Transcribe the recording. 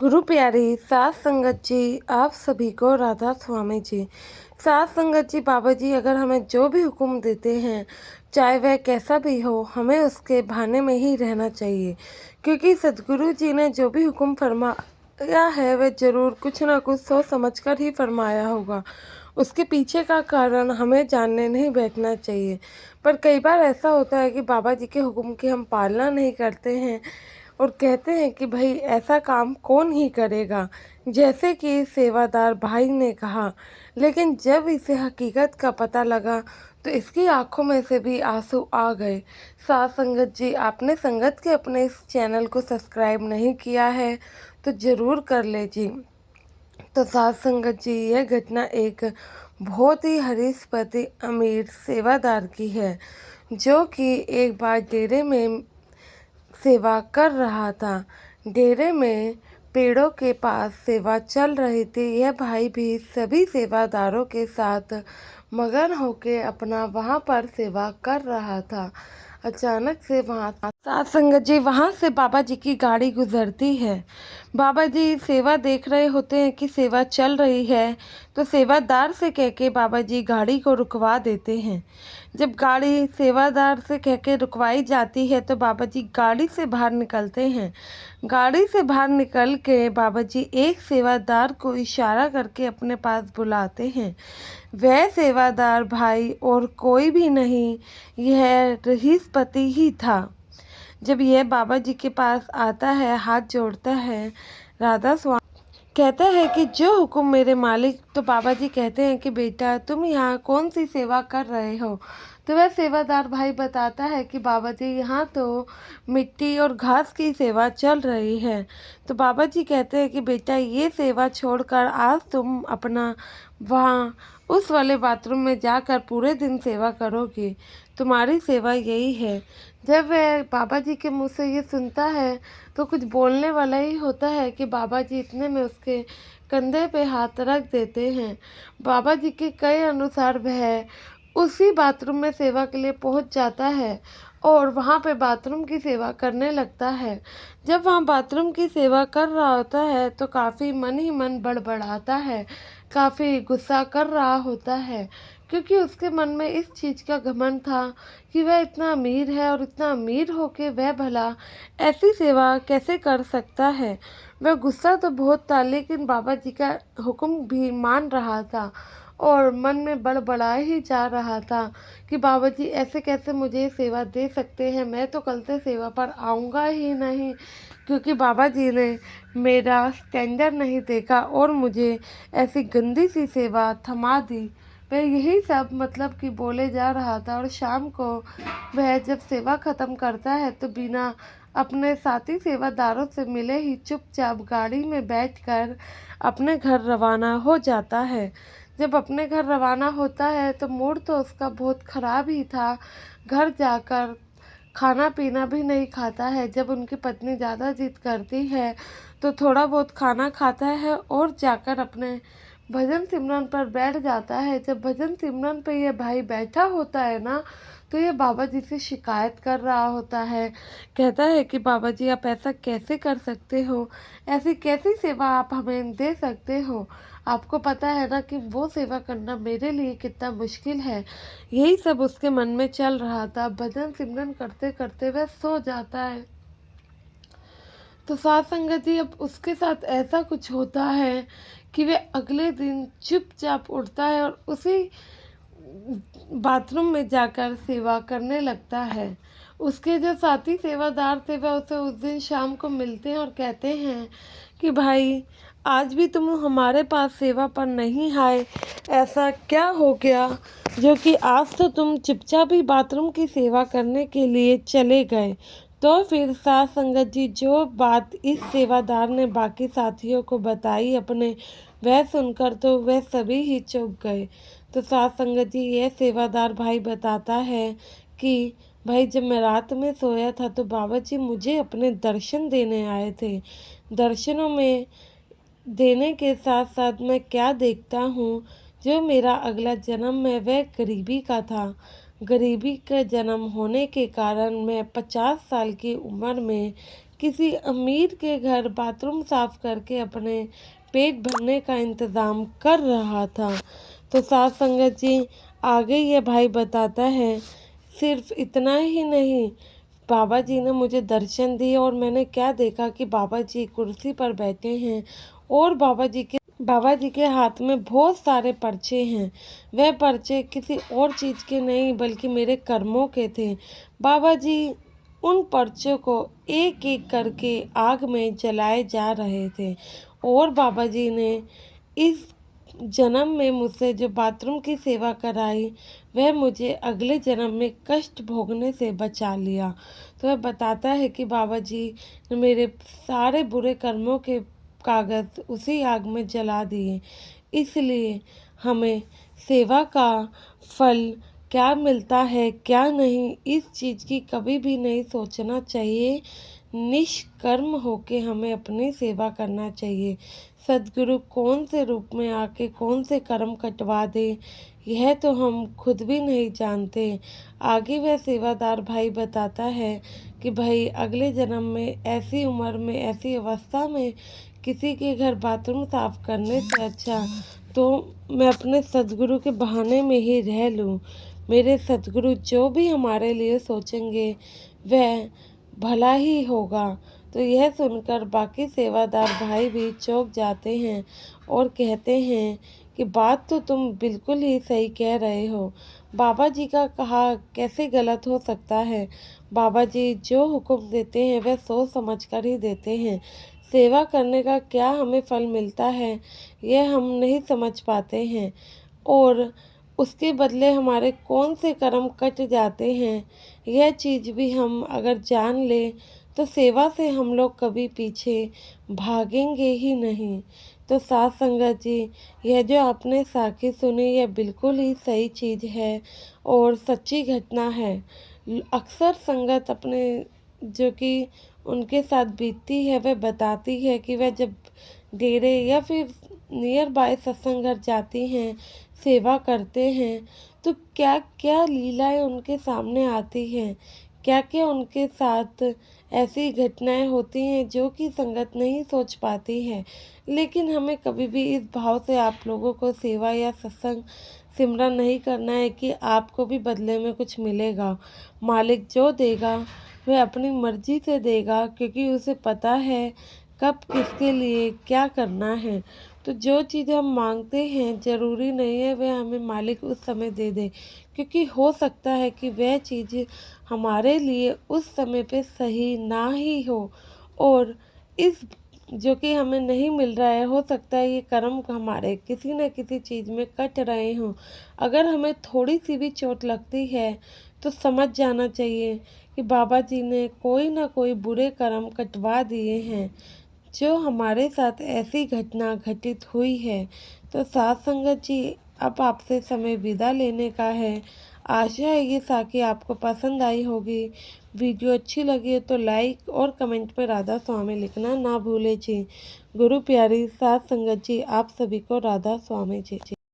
गुरु प्यारी सात संगत जी, आप सभी को राधा स्वामी जी। सात संगत जी, बाबा जी अगर हमें जो भी हुक्म देते हैं, चाहे वह कैसा भी हो, हमें उसके भाने में ही रहना चाहिए। क्योंकि सदगुरु जी ने जो भी हुक्म फरमाया है वह ज़रूर कुछ ना कुछ सोच समझ कर ही फरमाया होगा। उसके पीछे का कारण हमें जानने नहीं बैठना चाहिए। पर कई बार ऐसा होता है कि बाबा जी के हुक्म की हम पालना नहीं करते हैं और कहते हैं कि भाई ऐसा काम कौन ही करेगा, जैसे कि सेवादार भाई ने कहा। लेकिन जब इसे हकीकत का पता लगा तो इसकी आंखों में से भी आंसू आ गए। साथ संगत जी, आपने संगत के अपने इस चैनल को सब्सक्राइब नहीं किया है तो ज़रूर कर लीजिए। तो साथ संगत जी, यह घटना एक बहुत ही हरीशपति अमीर सेवादार की है, जो कि एक बार डेरे में सेवा कर रहा था। डेरे में पेड़ों के पास सेवा चल रही थी। यह भाई भी सभी सेवादारों के साथ मगन होके अपना वहाँ पर सेवा कर रहा था। अचानक से सात संगत जी, वहाँ से बाबा जी की गाड़ी गुजरती है। बाबा जी सेवा देख रहे होते हैं कि सेवा चल रही है, तो सेवादार से कह के बाबा जी गाड़ी को रुकवा देते हैं। जब गाड़ी सेवादार से कह के रुकवाई जाती है तो बाबा जी गाड़ी से बाहर निकलते हैं। गाड़ी से बाहर निकल के बाबा जी एक सेवादार को इशारा करके अपने पास बुलाते हैं। वह सेवादार भाई और कोई भी नहीं, यह रहीसपति ही था। जब यह बाबा जी के पास आता है, हाथ जोड़ता है, राधा स्वामी कहता है कि जो हुक्म मेरे मालिक। तो बाबा जी कहते हैं कि बेटा तुम यहाँ कौन सी सेवा कर रहे हो। तो वह सेवादार भाई बताता है कि बाबा जी यहाँ तो मिट्टी और घास की सेवा चल रही है। तो बाबा जी कहते हैं कि बेटा ये सेवा छोड़कर आज तुम अपना वहाँ उस वाले बाथरूम में जाकर पूरे दिन सेवा करोगे। तुम्हारी सेवा यही है। जब वह बाबा जी के मुँह से ये सुनता है तो कुछ बोलने वाला ही होता है कि बाबा जी इतने में उसके कंधे पे हाथ रख देते हैं। बाबा जी के कहे अनुसार वह उसी बाथरूम में सेवा के लिए पहुंच जाता है और वहाँ पे बाथरूम की सेवा करने लगता है। जब वहाँ बाथरूम की सेवा कर रहा होता है तो काफ़ी मन ही मन बड़बड़ाता है, काफ़ी गुस्सा कर रहा होता है, क्योंकि उसके मन में इस चीज़ का घमंड था कि वह इतना अमीर है और इतना अमीर होके वह भला ऐसी सेवा कैसे कर सकता है। वह गुस्सा तो बहुत था लेकिन बाबा जी का हुक्म भी मान रहा था और मन में बड़बड़ा ही जा रहा था कि बाबा जी ऐसे कैसे मुझे सेवा दे सकते हैं, मैं तो कल से सेवा पर आऊँगा ही नहीं, क्योंकि बाबा जी ने मेरा स्टैंडर्ड नहीं देखा और मुझे ऐसी गंदी सी सेवा थमा दी। वह यही सब मतलब कि बोले जा रहा था और शाम को वह जब सेवा ख़त्म करता है तो बिना अपने साथी सेवादारों से मिले ही चुपचाप गाड़ी में बैठकर अपने घर रवाना हो जाता है। जब अपने घर रवाना होता है तो मूड तो उसका बहुत ख़राब ही था। घर जाकर खाना पीना भी नहीं खाता है। जब उनकी पत्नी ज़्यादा जिद करती है तो थोड़ा बहुत खाना खाता है और जाकर अपने भजन सिमरन पर बैठ जाता है। जब भजन सिमरन पे ये भाई बैठा होता है ना, तो ये बाबा जी से शिकायत कर रहा होता है। कहता है कि बाबा जी आप ऐसा कैसे कर सकते हो, ऐसी कैसी सेवा आप हमें दे सकते हो। आपको पता है ना कि वो सेवा करना मेरे लिए कितना मुश्किल है। यही सब उसके मन में चल रहा था। भजन सिमरन करते करते वह सो जाता है। तो साथ संगत जी, अब उसके साथ ऐसा कुछ होता है कि वे अगले दिन चुपचाप उठता है और उसी बाथरूम में जाकर सेवा करने लगता है। उसके जो साथी सेवादार थे वह उसे उस दिन शाम को मिलते हैं और कहते हैं कि भाई आज भी तुम हमारे पास सेवा पर नहीं आए, ऐसा क्या हो गया जो कि आज तो तुम चुपचाप ही बाथरूम की सेवा करने के लिए चले गए। तो फिर साथ संगत जी, जो बात इस सेवादार ने बाकी साथियों को बताई अपने, वह सुनकर तो वह सभी ही चुप गए। तो साथ संगत जी, यह सेवादार भाई बताता है कि भाई जब मैं रात में सोया था तो बाबा जी मुझे अपने दर्शन देने आए थे। दर्शनों में देने के साथ साथ मैं क्या देखता हूँ, जो मेरा अगला जन्म है वह गरीबी का था। गरीबी का जन्म होने के कारण मैं 50 साल की उम्र में किसी अमीर के घर बाथरूम साफ करके अपने पेट भरने का इंतज़ाम कर रहा था। तो साथ संगत जी आगे ये भाई बताता है, सिर्फ इतना ही नहीं, बाबा जी ने मुझे दर्शन दिए और मैंने क्या देखा कि बाबा जी कुर्सी पर बैठे हैं और बाबा जी के हाथ में बहुत सारे पर्चे हैं। वह पर्चे किसी और चीज़ के नहीं बल्कि मेरे कर्मों के थे। बाबा जी उन पर्चों को एक एक करके आग में जलाए जा रहे थे और बाबा जी ने इस जन्म में मुझसे जो बाथरूम की सेवा कराई वह मुझे अगले जन्म में कष्ट भोगने से बचा लिया। तो वह बताता है कि बाबा जी ने मेरे सारे बुरे कर्मों के कागज़ उसी आग में जला दिए। इसलिए हमें सेवा का फल क्या मिलता है क्या नहीं, इस चीज़ की कभी भी नहीं सोचना चाहिए। निष्कर्म होके हमें अपनी सेवा करना चाहिए। सद्गुरु कौन से रूप में आके कौन से कर्म कटवा दे यह तो हम खुद भी नहीं जानते। आगे वह सेवादार भाई बताता है कि भाई अगले जन्म में ऐसी उम्र में ऐसी अवस्था में किसी के घर बाथरूम साफ करने से अच्छा तो मैं अपने सद्गुरु के बहाने में ही रह लूँ। मेरे सद्गुरु जो भी हमारे लिए सोचेंगे वह भला ही होगा। तो यह सुनकर बाकी सेवादार भाई भी चौंक जाते हैं और कहते हैं कि बात तो तुम बिल्कुल ही सही कह रहे हो। बाबा जी का कहा कैसे गलत हो सकता है। बाबा जी जो हुक्म देते हैं वह सोच समझ कर ही देते हैं। सेवा करने का क्या हमें फल मिलता है यह हम नहीं समझ पाते हैं और उसके बदले हमारे कौन से कर्म कट जाते हैं यह चीज़ भी हम अगर जान लें तो सेवा से हम लोग कभी पीछे भागेंगे ही नहीं। तो साथ संगत जी यह जो आपने साखी सुनी यह बिल्कुल ही सही चीज़ है और सच्ची घटना है। अक्सर संगत अपने जो कि उनके साथ बीतती है वह बताती है कि वह जब डेरे या फिर नियर बाय सत्संग घर जाती हैं सेवा करते हैं तो क्या क्या लीलाएं उनके सामने आती हैं, क्या क्या उनके साथ ऐसी घटनाएं होती हैं जो कि संगत नहीं सोच पाती है। लेकिन हमें कभी भी इस भाव से आप लोगों को सेवा या सत्संग सिमरन नहीं करना है कि आपको भी बदले में कुछ मिलेगा। मालिक जो देगा वह अपनी मर्जी से देगा क्योंकि उसे पता है कब किसके लिए क्या करना है। तो जो चीज़ हम मांगते हैं ज़रूरी नहीं है वह हमें मालिक उस समय दे दे क्योंकि हो सकता है कि वह चीज़ हमारे लिए उस समय पे सही ना ही हो और इस जो कि हमें नहीं मिल रहा है हो सकता है ये कर्म हमारे किसी न किसी चीज़ में कट रहे हों। अगर हमें थोड़ी सी भी चोट लगती है तो समझ जाना चाहिए कि बाबा जी ने कोई ना कोई बुरे कर्म कटवा दिए हैं जो हमारे साथ ऐसी घटना घटित हुई है। तो साथ संगत जी अब आपसे समय विदा लेने का है। आशा है ये साखी आपको पसंद आई होगी। वीडियो अच्छी लगी है तो लाइक और कमेंट में राधा स्वामी लिखना ना भूले जी। गुरु प्यारी साथ संगत जी आप सभी को राधा स्वामी जी।